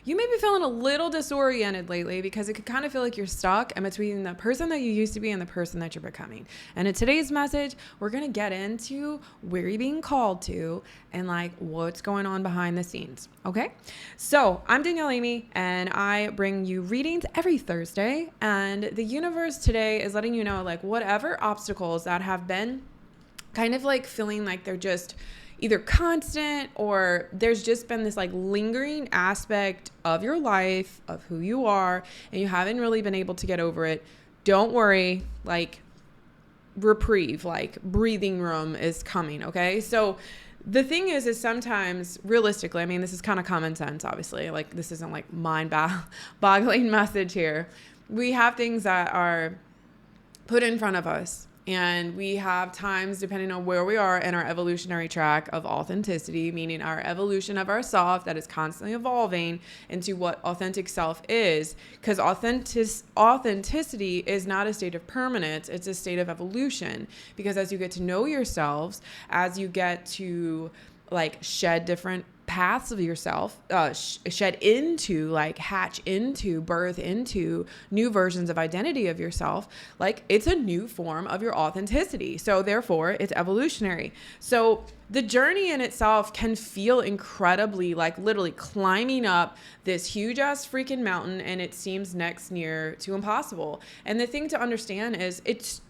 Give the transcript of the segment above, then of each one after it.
you may be feeling a little disoriented lately because it could kind of feel like you're stuck in between the person that you used to be and the person that you're becoming. And in today's message, we're going to get into where you're being called to and like what's going on behind the scenes. Okay. So I'm Danielle Amy and I bring you readings every Thursday, and the universe today is letting you know like whatever obstacles that have been kind of like feeling like they're just either constant or there's just been this like lingering aspect of your life, of who you are, and you haven't really been able to get over it. Don't worry, like reprieve, like breathing room is coming. Okay. So the thing is sometimes realistically, I mean, this is kind of common sense, obviously, like this isn't like mind boggling message here. We have things that are put in front of us. And we have times, depending on where we are in our evolutionary track of authenticity, meaning our evolution of ourself that is constantly evolving into what authentic self is. Because authenticity is not a state of permanence, it's a state of evolution. Because as you get to know yourselves, as you get to like shed different paths of yourself, shed into, like hatch into, birth into new versions of identity of yourself, like it's a new form of your authenticity. So therefore it's evolutionary. So the journey in itself can feel incredibly like literally climbing up this huge ass freaking mountain, and it seems next near to impossible. And the thing to understand is it's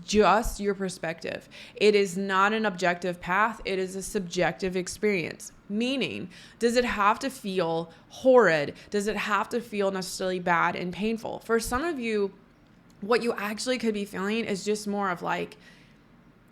just your perspective. It is not an objective path. It is a subjective experience. Meaning, does it have to feel horrid? Does it have to feel necessarily bad and painful? For some of you, what you actually could be feeling is just more of like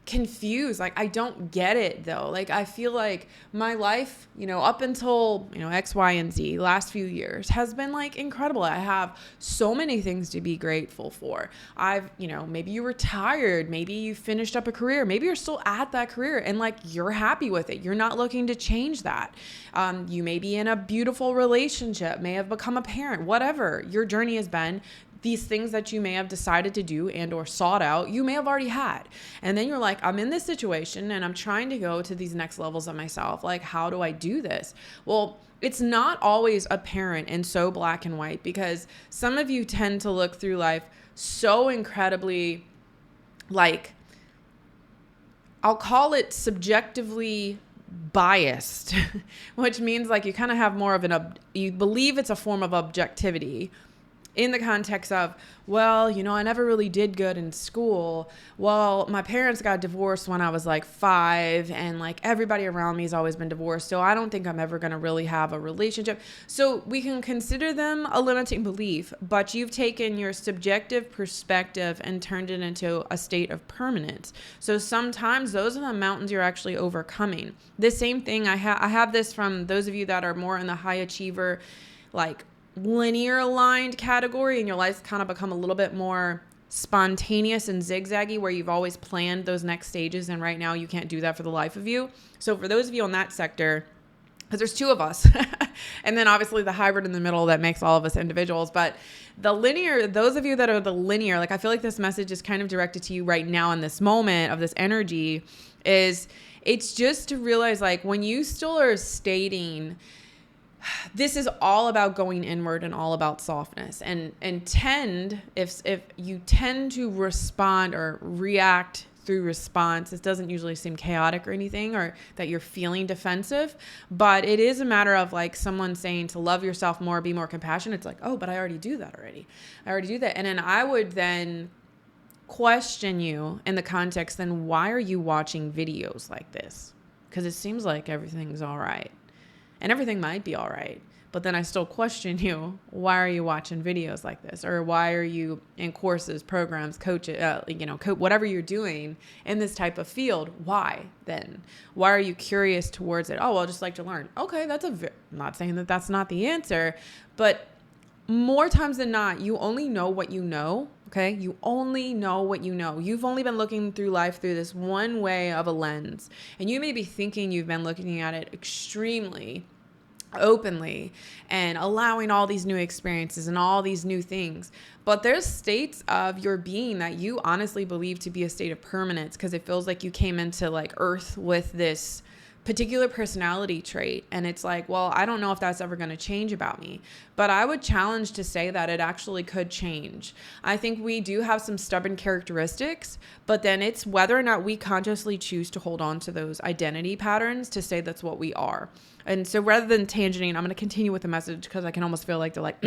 confused. Like, I don't get it though. Like, I feel like my life, up until, X, Y, and Z, last few years has been like incredible. I have so many things to be grateful for. Maybe you retired, maybe you finished up a career, maybe you're still at that career and like you're happy with it. You're not looking to change that. You may be in a beautiful relationship, may have become a parent, whatever your journey has been. These things that you may have decided to do and or sought out, you may have already had. And then you're like, I'm in this situation and I'm trying to go to these next levels of myself. Like, how do I do this? Well, it's not always apparent and so black and white, because some of you tend to look through life so incredibly, like, I'll call it subjectively biased, which means like you kind of have more of you believe it's a form of objectivity, in the context of, well, I never really did good in school. Well, my parents got divorced when I was like 5, and like everybody around me has always been divorced. So I don't think I'm ever going to really have a relationship. So we can consider them a limiting belief, but you've taken your subjective perspective and turned it into a state of permanence. So sometimes those are the mountains you're actually overcoming. The same thing, I have this from those of you that are more in the high achiever, like linear aligned category, and your life's kind of become a little bit more spontaneous and zigzaggy, where you've always planned those next stages, and right now you can't do that for the life of you. So for those of you on that sector, because there's two of us, and then obviously the hybrid in the middle that makes all of us individuals, but the linear, those of you that are the linear, like I feel like this message is kind of directed to you right now in this moment of this energy, it's just to realize like when you still are stating this is all about going inward and all about softness, and if you tend to respond or react through response, it doesn't usually seem chaotic or anything, or that you're feeling defensive, but it is a matter of like someone saying to love yourself more, be more compassionate. It's like, oh, but I already do that already. And then I would then question you in the context, then why are you watching videos like this? Because it seems like everything's all right. And everything might be all right, but then I still question you. Why are you watching videos like this? Or why are you in courses, programs, whatever you're doing in this type of field? Why then? Why are you curious towards it? Oh, well, I just like to learn. Okay, I'm not saying that that's not the answer, but more times than not, you only know what you know. Okay. You only know what you know. You've only been looking through life through this one way of a lens, and you may be thinking you've been looking at it extremely openly and allowing all these new experiences and all these new things. But there's states of your being that you honestly believe to be a state of permanence, because it feels like you came into like earth with this particular personality trait. And it's like, well, I don't know if that's ever going to change about me, but I would challenge to say that it actually could change. I think we do have some stubborn characteristics, but then it's whether or not we consciously choose to hold on to those identity patterns to say that's what we are. And so rather than tangenting, I'm going to continue with the message because I can almost feel like they're like,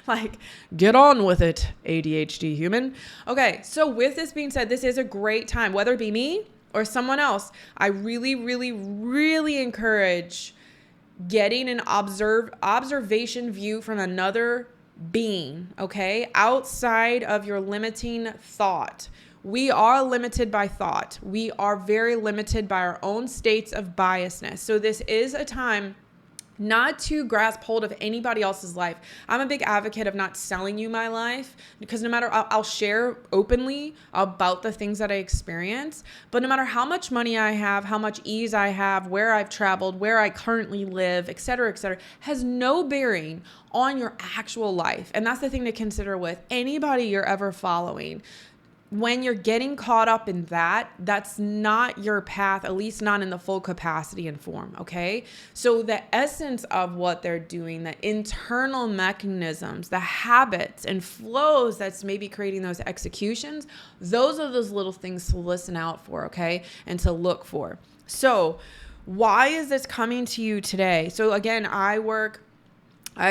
like, get on with it, ADHD human. Okay, so with this being said, this is a great time, whether it be me or someone else. I really, really, really encourage getting an observation view from another being, okay? Outside of your limiting thought. We are limited by thought. We are very limited by our own states of biasness. So this is a time not to grasp hold of anybody else's life. I'm a big advocate of not selling you my life because no matter, I'll share openly about the things that I experience, but no matter how much money I have, how much ease I have, where I've traveled, where I currently live, et cetera, has no bearing on your actual life. And that's the thing to consider with anybody you're ever following. When you're getting caught up in that, that's not your path, at least not in the full capacity and form, okay? So the essence of what they're doing, the internal mechanisms, the habits and flows that's maybe creating those executions, those are those little things to listen out for, okay? And to look for. So why is this coming to you today? So again,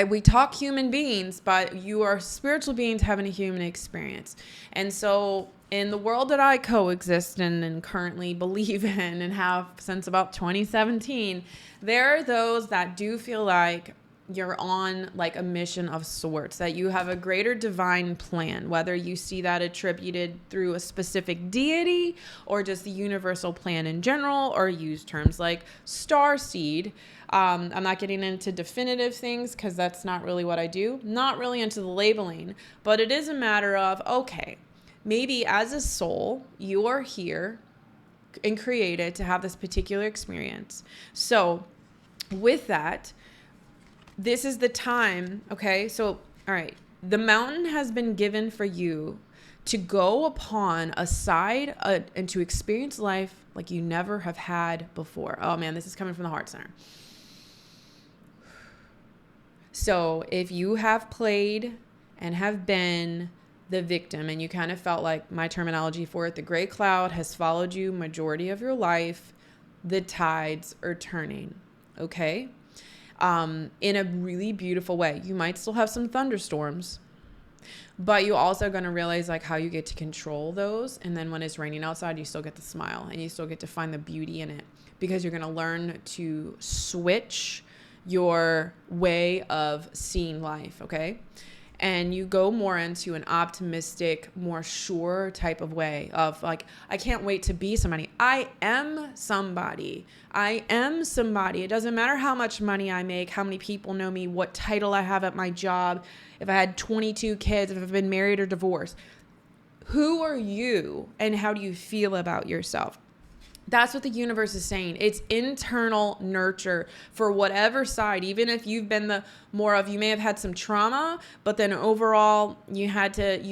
we talk human beings, but you are spiritual beings having a human experience. And so in the world that I coexist in and currently believe in and have since about 2017, there are those that do feel like you're on like a mission of sorts, that you have a greater divine plan, whether you see that attributed through a specific deity or just the universal plan in general, or use terms like star seed. I'm not getting into definitive things because that's not really what I do. Not really into the labeling, but it is a matter of, okay, maybe as a soul, you are here and created to have this particular experience. So with that, this is the time, okay? So, all right, the mountain has been given for you to go upon a side and to experience life like you never have had before. Oh man, this is coming from the heart center. So if you have played and have been the victim and you kind of felt like, my terminology for it, the gray cloud has followed you majority of your life, the tides are turning, okay? In a really beautiful way. You might still have some thunderstorms, but you also going to realize like how you get to control those. And then when it's raining outside, you still get to smile and you still get to find the beauty in it, because you're going to learn to switch your way of seeing life. Okay. And you go more into an optimistic, more sure type of way of like, I can't wait to be somebody. I am somebody. I am somebody. It doesn't matter how much money I make, how many people know me, what title I have at my job, if I had 22 kids, if I've been married or divorced. Who are you and how do you feel about yourself? That's what the universe is saying. It's internal nurture for whatever side, even if you've been you may have had some trauma, but then overall you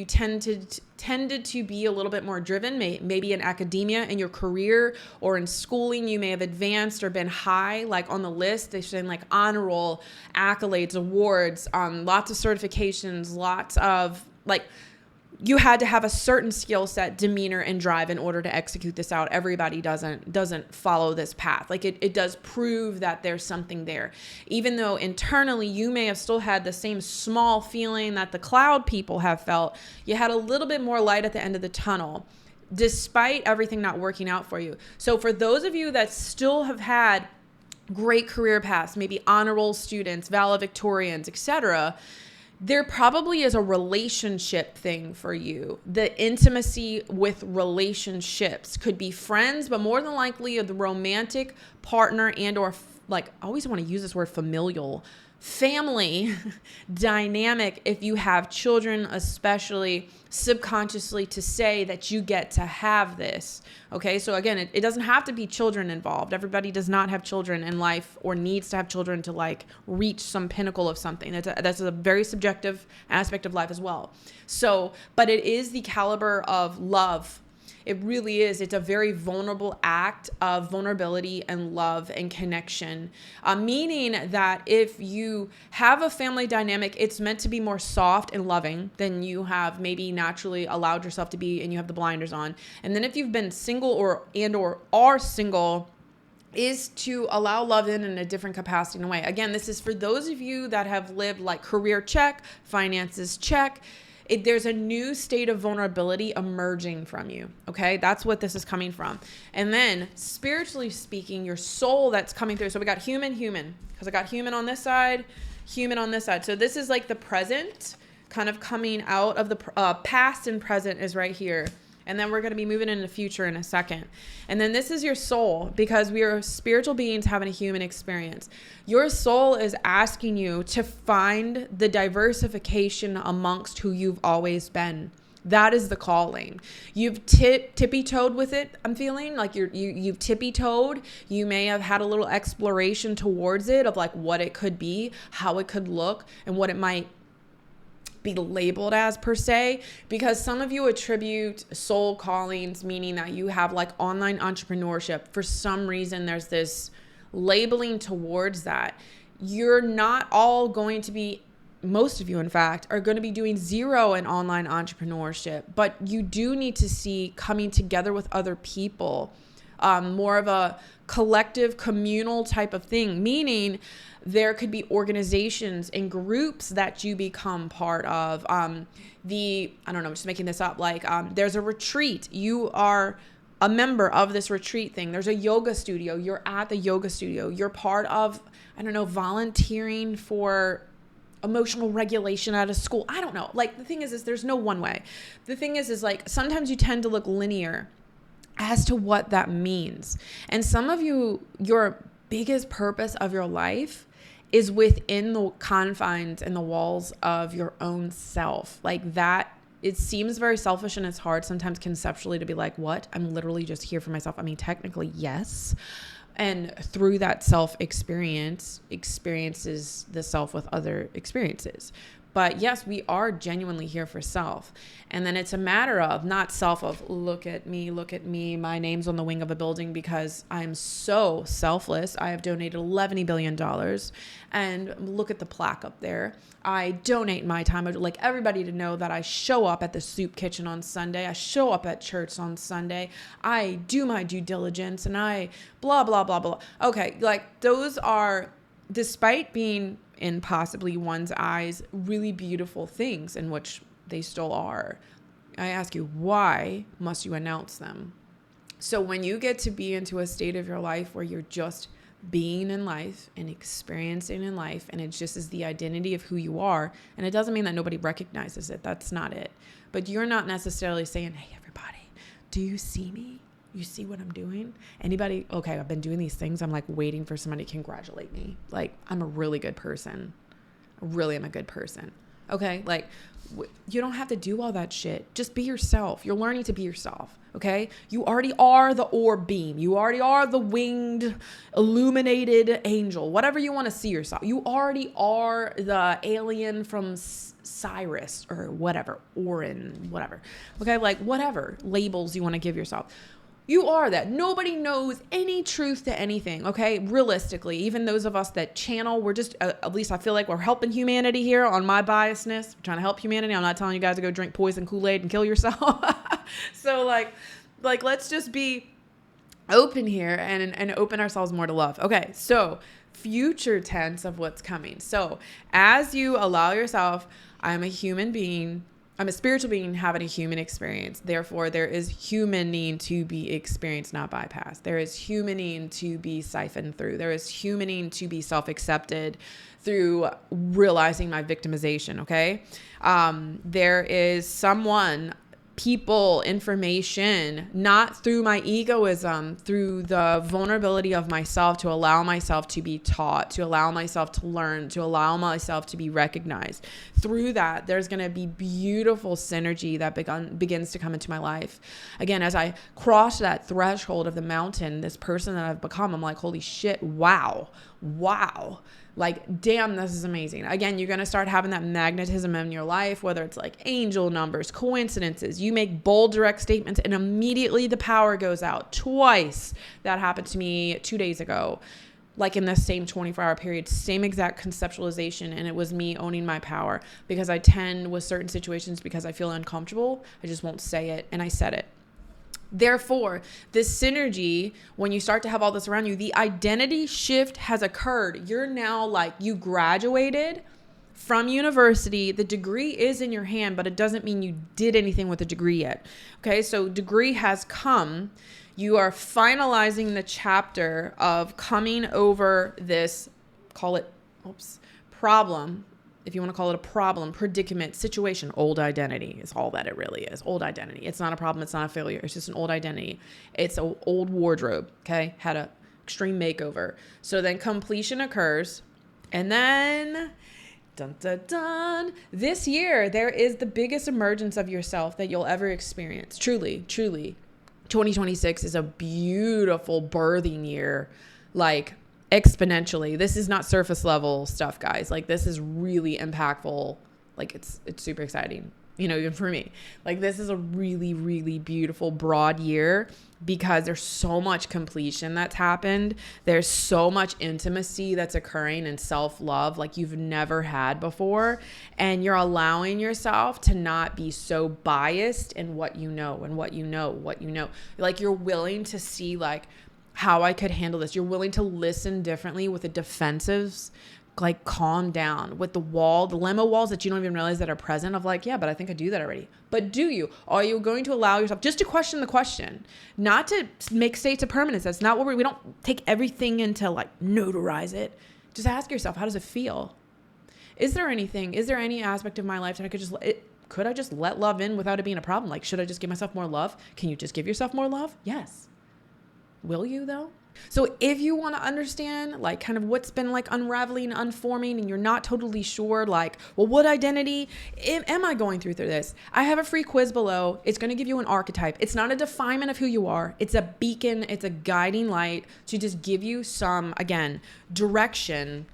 tended to be a little bit more driven, maybe in academia, in your career, or in schooling, you may have advanced or been high, like on the list. They're saying like honor roll, accolades, awards, lots of certifications, lots of like, you had to have a certain skill set, demeanor, and drive in order to execute this out. Everybody doesn't follow this path. Like it does prove that there's something there. Even though internally you may have still had the same small feeling that the cloud people have felt, you had a little bit more light at the end of the tunnel, despite everything not working out for you. So for those of you that still have had great career paths, maybe honor roll students, valedictorians, etc., there probably is a relationship thing for you. The intimacy with relationships could be friends, but more than likely the romantic partner and or like, I always want to use this word, familial, family dynamic. If you have children, especially subconsciously, to say that you get to have this. Okay. So again, it doesn't have to be children involved. Everybody does not have children in life or needs to have children to like reach some pinnacle of something. That's a very subjective aspect of life as well. So, but it is the caliber of love It really is. It's a very vulnerable act of vulnerability and love and connection, meaning that if you have a family dynamic, it's meant to be more soft and loving than you have maybe naturally allowed yourself to be, and you have the blinders on. And then if you've been single or are single, is to allow love in a different capacity and way. Again, this is for those of you that have lived like career check, finances check. There's a new state of vulnerability emerging from you. Okay. That's what this is coming from. And then spiritually speaking, your soul that's coming through. So we got human, because I got human on this side, human on this side. So this is like the present kind of coming out of the past, and present is right here. And then we're going to be moving into the future in a second. And then this is your soul, because we are spiritual beings having a human experience. Your soul is asking you to find the diversification amongst who you've always been. That is the calling. You've tippy-toed with it. I'm feeling like you've tippy-toed. You may have had a little exploration towards it of like what it could be, how it could look, and what it might be labeled as per se, because some of you attribute soul callings, meaning that you have like online entrepreneurship. For some reason, there's this labeling towards that. You're not all going to be, most of you, in fact, are going to be doing zero in online entrepreneurship, but you do need to see coming together with other people, more of a collective communal type of thing, meaning there could be organizations and groups that you become part of. I don't know, I'm just making this up. Like, there's a retreat. You are a member of this retreat thing. There's a yoga studio. You're at the yoga studio. You're part of, volunteering for emotional regulation at a school. I don't know. Like, the thing is there's no one way. The thing is like, sometimes you tend to look linear as to what that means. And some of you, your biggest purpose of your life is within the confines and the walls of your own self. Like that, it seems very selfish, and it's hard sometimes conceptually to be like, what? I'm literally just here for myself. I mean, technically, yes. And through that self experiences the self with other experiences. But yes, we are genuinely here for self. And then it's a matter of not self of look at me, my name's on the wing of a building because I'm so selfless. I have donated $11 billion. And look at the plaque up there. I donate my time. I'd like everybody to know that I show up at the soup kitchen on Sunday. I show up at church on Sunday. I do my due diligence and I blah, blah, blah, blah. Okay, like those are, despite being in possibly one's eyes, really beautiful things, in which they still are. I ask you, why must you announce them? So when you get to be into a state of your life where you're just being in life and experiencing in life, and it just is the identity of who you are, and it doesn't mean that nobody recognizes it. That's not it. But you're not necessarily saying, hey, everybody, do you see me? You see what I'm doing? Anybody? Okay, I've been doing these things. I'm like waiting for somebody to congratulate me. Like, I'm a really good person. I really am a good person. Okay? Like, you don't have to do all that shit. Just be yourself. You're learning to be yourself. Okay? You already are the orb beam. You already are the winged, illuminated angel. Whatever you want to see yourself. You already are the alien from Cyrus or whatever. Orin, whatever. Okay? Like, whatever labels you want to give yourself. You are that. Nobody knows any truth to anything, okay? Realistically, even those of us that channel, we're just, at least I feel like we're helping humanity here on my biasness. We're trying to help humanity. I'm not telling you guys to go drink poison Kool-Aid and kill yourself. So like let's just be open here and open ourselves more to love. Okay, so future tense of what's coming. So as you allow yourself, I'm a human being, I'm a spiritual being having a human experience. Therefore, there is humaning to be experienced, not bypassed. There is humaning to be siphoned through. There is humaning to be self-accepted through realizing my victimization, okay? There is someone, people, information, not through my egoism, through the vulnerability of myself to allow myself to be taught, to allow myself to learn, to allow myself to be recognized. Through that, there's going to be beautiful synergy that begins to come into my life. Again, as I cross that threshold of the mountain, this person that I've become, I'm like, holy shit, wow. wow, like, damn, this is amazing. Again, you're going to start having that magnetism in your life, whether it's like angel numbers, coincidences. You make bold, direct statements and immediately the power goes out. Twice that happened to me 2 days ago, like in the same 24-hour period, same exact conceptualization. And it was me owning my power, because I tend with certain situations, because I feel uncomfortable, I just won't say it. And I said it. Therefore, this synergy, when you start to have all this around you, the identity shift has occurred. You're now like, you graduated from university. The degree is in your hand, but it doesn't mean you did anything with the degree yet. Okay, so degree has come. You are finalizing the chapter of coming over this, call it, problem. If you want to call it a problem, predicament, situation, old identity is all that it really is. Old identity. It's not a problem. It's not a failure. It's just an old identity. It's an old wardrobe. Okay. Had a extreme makeover. So then completion occurs. And then dun, dun, dun, this year, there is the biggest emergence of yourself that you'll ever experience. Truly, truly. 2026 is a beautiful birthing year. Like, exponentially. This is not surface level stuff, guys. Like, this is really impactful. Like, it's super exciting, you know, even for me. Like, this is a really, really beautiful broad year, because there's so much completion that's happened. There's so much intimacy that's occurring and self-love like you've never had before. And you're allowing yourself to not be so biased in what you know and what you know, what you know. Like, you're willing to see, like, how I could handle this. You're willing to listen differently with the defensives, like, calm down with the limo walls that you don't even realize that are present, of like, yeah, but I think I do that already. But do you? Are you going to allow yourself just to question the question, not to make states of permanence? That's not what we don't take everything into, like, notarize it. Just ask yourself, how does it feel? Is there any aspect of my life that I could I just let love in without it being a problem? Like, should I just give myself more love? Can you just give yourself more love? Yes. Will you though? So if you want to understand, like, kind of what's been, like, unraveling, unforming, and you're not totally sure, like, well, what identity am I going through this? I have a free quiz below. It's going to give you an archetype. It's not a definement of who you are. It's a beacon. It's a guiding light to just give you some, again, direction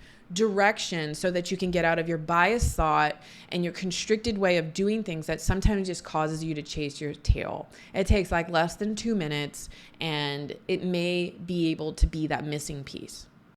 so that you can get out of your biased thought and your constricted way of doing things that sometimes just causes you to chase your tail. It takes like less than 2 minutes, and it may be able to be that missing piece.